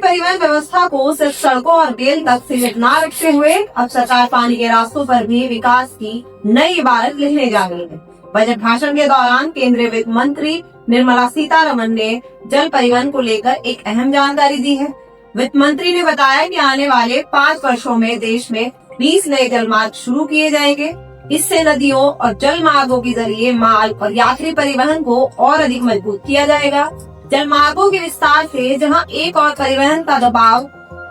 परिवहन व्यवस्था को सिर्फ सड़कों और रेल तक सीमित न रखते हुए अब सरकार पानी के रास्तों पर भी विकास की नई इबारत लिखने जा रही है। बजट भाषण के दौरान केंद्रीय वित्त मंत्री निर्मला सीतारमण ने जल परिवहन को लेकर एक अहम जानकारी दी है। वित्त मंत्री ने बताया कि आने वाले 5 वर्षों में देश में 20 नए जल मार्ग शुरू किए जाएंगे। इससे नदियों और जल मार्गों के जरिए माल और यात्री परिवहन को और अधिक मजबूत किया जाएगा। जल मार्गों के विस्तार से जहां एक और परिवहन का दबाव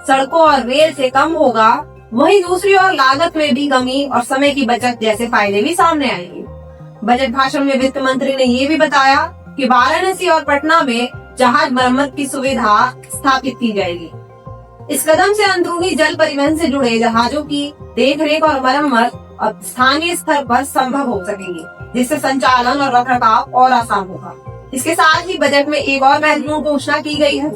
सड़कों और रेल से कम होगा, वहीं दूसरी ओर लागत में भी कमी और समय की बचत जैसे फायदे भी सामने आएंगे। बजट भाषण में वित्त मंत्री ने ये भी बताया कि वाराणसी और पटना में जहाज मरम्मत की सुविधा स्थापित की जाएगी। इस कदम से अंदरूनी जल परिवहन से जुड़े जहाजों की देखरेख और मरम्मत अब स्थानीय स्तर पर संभव हो सकेंगे, जिससे संचालन और रखरखाव और आसान होगा। इसके साथ ही बजट में एक और महत्वपूर्ण घोषणा की गई है।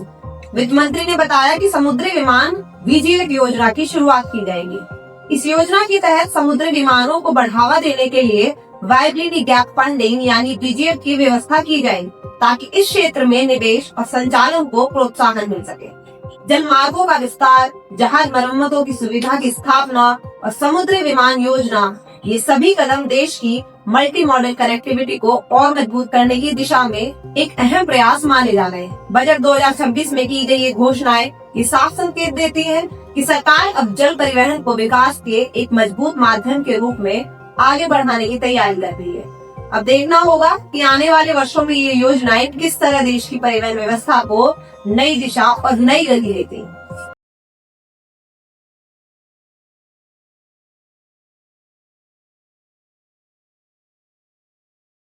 वित्त मंत्री ने बताया कि समुद्री विमान VGF योजना की शुरुआत की जाएगी। इस योजना के तहत समुद्री विमानों को बढ़ावा देने के लिए वायबिलिटी गैप फंडिंग यानी VGF की व्यवस्था की जाएगी, ताकि इस क्षेत्र में निवेश और संचालन को प्रोत्साहन मिल सके। जल मार्गों का विस्तार, जहाज मरम्मतों की सुविधा की स्थापना और समुद्री विमान योजना, ये सभी कदम देश की मल्टी मॉडल कनेक्टिविटी को और मजबूत करने की दिशा में एक अहम प्रयास माने जा रहे हैं। बजट 2026 में की गई ये घोषणाएं ये साफ संकेत देती है कि सरकार अब जल परिवहन को विकास के एक मजबूत माध्यम के रूप में आगे बढ़ाने की तैयारी कर रही है। अब देखना होगा कि आने वाले वर्षों में ये योजनाएं किस तरह देश की परिवहन व्यवस्था को नई दिशा और नई गति देती हैं।